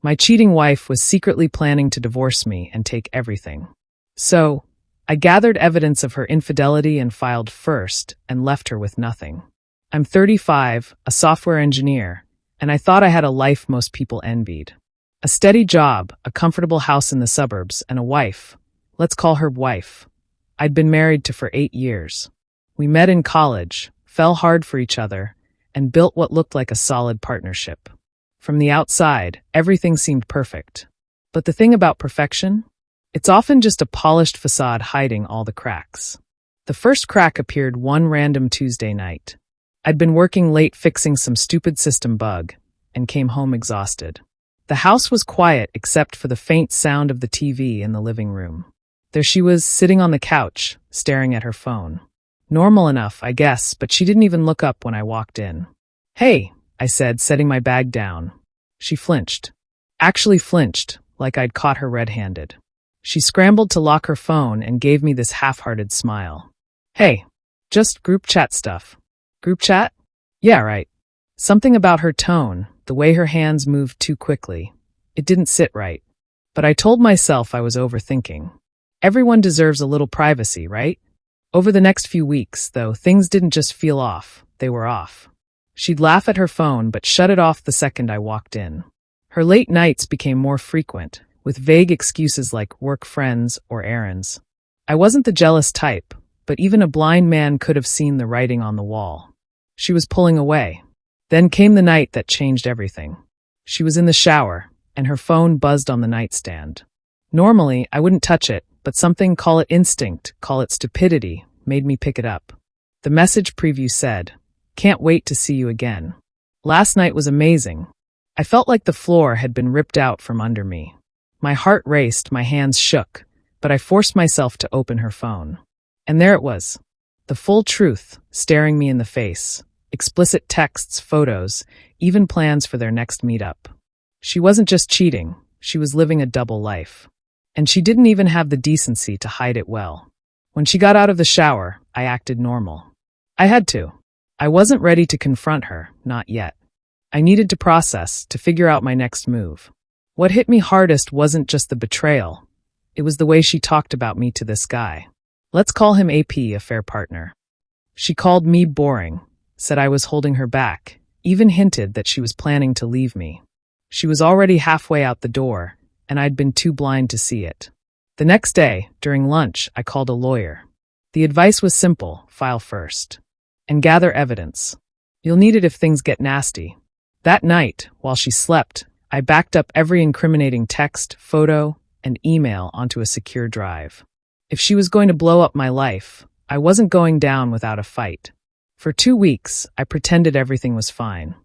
My cheating wife was secretly planning to divorce me and take everything. So, I gathered evidence of her infidelity and filed first and left her with nothing. I'm 35, a software engineer, and I thought I had a life most people envied. A steady job, a comfortable house in the suburbs, and a wife. Let's call her wife. I'd been married to for 8 years. We met in college, fell hard for each other, and built what looked like a solid partnership. From the outside, everything seemed perfect. But the thing about perfection? It's often just a polished facade hiding all the cracks. The first crack appeared one random Tuesday night. I'd been working late fixing some stupid system bug, and came home exhausted. The house was quiet except for the faint sound of the TV in the living room. There she was, sitting on the couch, staring at her phone. Normal enough, I guess, but she didn't even look up when I walked in. "Hey," I said, setting my bag down. She flinched. Actually flinched, like I'd caught her red-handed. She scrambled to lock her phone and gave me this half-hearted smile. "Hey, just group chat stuff." "Group chat?" "Yeah, right." Something about her tone, the way her hands moved too quickly. It didn't sit right. But I told myself I was overthinking. Everyone deserves a little privacy, right? Over the next few weeks, though, things didn't just feel off, they were off. She'd laugh at her phone but shut it off the second I walked in. Her late nights became more frequent, with vague excuses like work friends or errands. I wasn't the jealous type, but even a blind man could have seen the writing on the wall. She was pulling away. Then came the night that changed everything. She was in the shower, and her phone buzzed on the nightstand. Normally, I wouldn't touch it, but something, call it instinct, call it stupidity, made me pick it up. The message preview said, "Can't wait to see you again. Last night was amazing." I felt like the floor had been ripped out from under me. My heart raced, my hands shook, but I forced myself to open her phone. And there it was. The full truth, staring me in the face. Explicit texts, photos, even plans for their next meetup. She wasn't just cheating, she was living a double life. And she didn't even have the decency to hide it well. When she got out of the shower, I acted normal. I had to. I wasn't ready to confront her, not yet. I needed to process, to figure out my next move. What hit me hardest wasn't just the betrayal. It was the way she talked about me to this guy. Let's call him AP, affair partner. She called me boring, said I was holding her back, even hinted that she was planning to leave me. She was already halfway out the door, and I'd been too blind to see it. The next day, during lunch, I called a lawyer. The advice was simple: file first. And gather evidence. You'll need it if things get nasty. That night, while she slept, I backed up every incriminating text, photo, and email onto a secure drive. If she was going to blow up my life, I wasn't going down without a fight. For 2 weeks, I pretended everything was fine.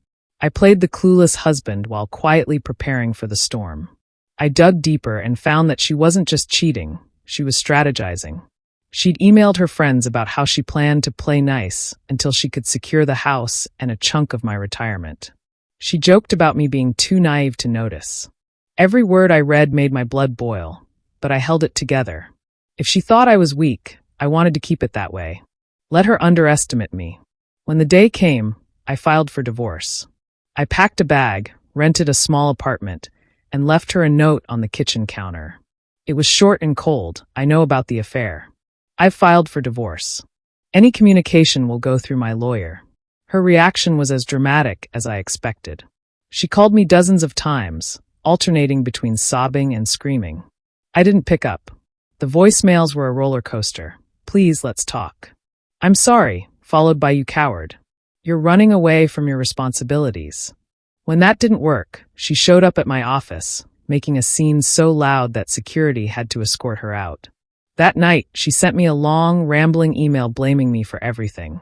I played the clueless husband while quietly preparing for the storm. I dug deeper and found that she wasn't just cheating, she was strategizing. She'd emailed her friends about how she planned to play nice until she could secure the house and a chunk of my retirement. She joked about me being too naive to notice. Every word I read made my blood boil, but I held it together. If she thought I was weak, I wanted to keep it that way. Let her underestimate me. When the day came, I filed for divorce. I packed a bag, rented a small apartment, and left her a note on the kitchen counter. It was short and cold. I know about the affair. I've filed for divorce. Any communication will go through my lawyer. Her reaction was as dramatic as I expected. She called me dozens of times, alternating between sobbing and screaming. I didn't pick up. The voicemails were a roller coaster. "Please, let's talk." "I'm sorry," followed by "you coward. You're running away from your responsibilities." When that didn't work, she showed up at my office, making a scene so loud that security had to escort her out. That night, she sent me a long, rambling email blaming me for everything.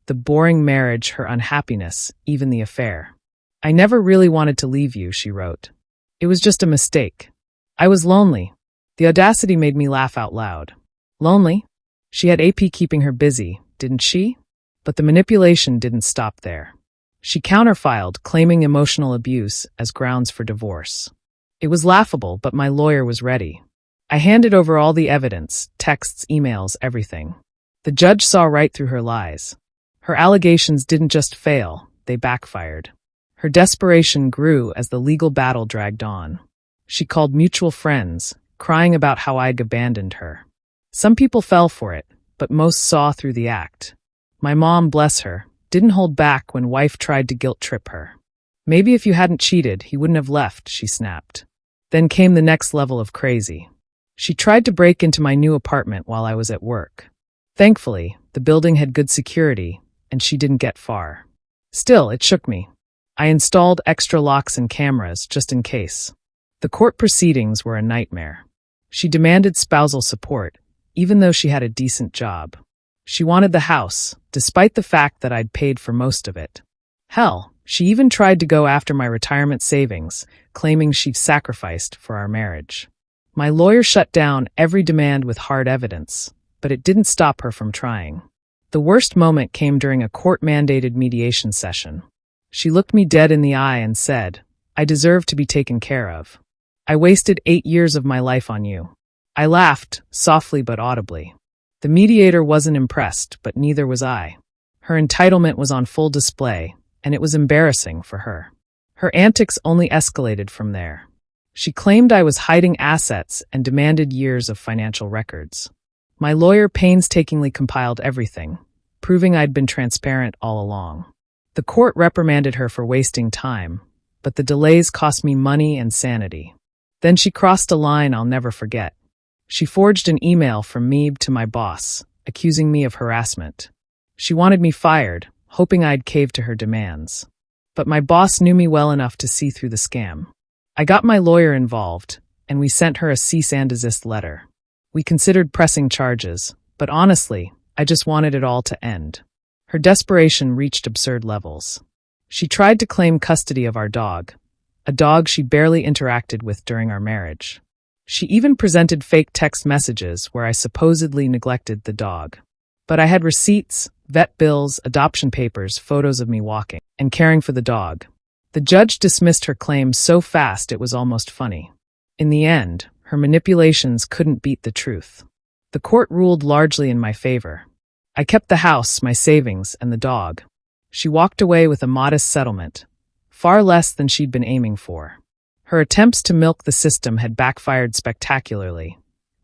The boring marriage, her unhappiness, even the affair. "I never really wanted to leave you," she wrote. "It was just a mistake. I was lonely." The audacity made me laugh out loud. Lonely? She had AP keeping her busy, didn't she? But the manipulation didn't stop there. She counterfiled, claiming emotional abuse as grounds for divorce. It was laughable, but my lawyer was ready. I handed over all the evidence, texts, emails, everything. The judge saw right through her lies. Her allegations didn't just fail, they backfired. Her desperation grew as the legal battle dragged on. She called mutual friends, crying about how I'd abandoned her. Some people fell for it, but most saw through the act. My mom, bless her, didn't hold back when wife tried to guilt-trip her. Maybe if you hadn't cheated, he wouldn't have left, she snapped. Then came the next level of crazy. She tried to break into my new apartment while I was at work. Thankfully, the building had good security, and she didn't get far. Still, it shook me. I installed extra locks and cameras just in case. The court proceedings were a nightmare. She demanded spousal support, even though she had a decent job. She wanted the house, despite the fact that I'd paid for most of it. Hell, she even tried to go after my retirement savings, claiming she'd sacrificed for our marriage. My lawyer shut down every demand with hard evidence, but it didn't stop her from trying. The worst moment came during a court-mandated mediation session. She looked me dead in the eye and said, "I deserve to be taken care of. I wasted 8 years of my life on you." I laughed, softly but audibly. The mediator wasn't impressed, but neither was I. Her entitlement was on full display, and it was embarrassing for her. Her antics only escalated from there. She claimed I was hiding assets and demanded years of financial records. My lawyer painstakingly compiled everything, proving I'd been transparent all along. The court reprimanded her for wasting time, but the delays cost me money and sanity. Then she crossed a line I'll never forget. She forged an email from me to my boss, accusing me of harassment. She wanted me fired, hoping I'd cave to her demands. But my boss knew me well enough to see through the scam. I got my lawyer involved, and we sent her a cease and desist letter. We considered pressing charges, but honestly, I just wanted it all to end. Her desperation reached absurd levels. She tried to claim custody of our dog, a dog she barely interacted with during our marriage. She even presented fake text messages where I supposedly neglected the dog. But I had receipts, vet bills, adoption papers, photos of me walking and caring for the dog. The judge dismissed her claims so fast it was almost funny. In the end, her manipulations couldn't beat the truth. The court ruled largely in my favor. I kept the house, my savings, and the dog. She walked away with a modest settlement, far less than she'd been aiming for. Her attempts to milk the system had backfired spectacularly,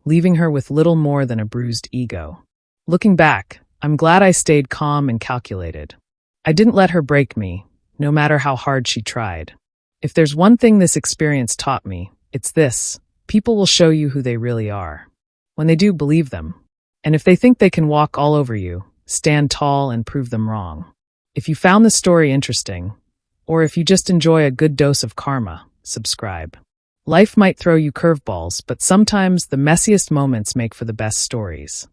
leaving her with little more than a bruised ego. Looking back, I'm glad I stayed calm and calculated. I didn't let her break me, no matter how hard she tried. If there's one thing this experience taught me, it's this: people will show you who they really are. When they do, believe them. And if they think they can walk all over you, stand tall and prove them wrong. If you found this story interesting, or if you just enjoy a good dose of karma, subscribe. Life might throw you curveballs, but sometimes the messiest moments make for the best stories.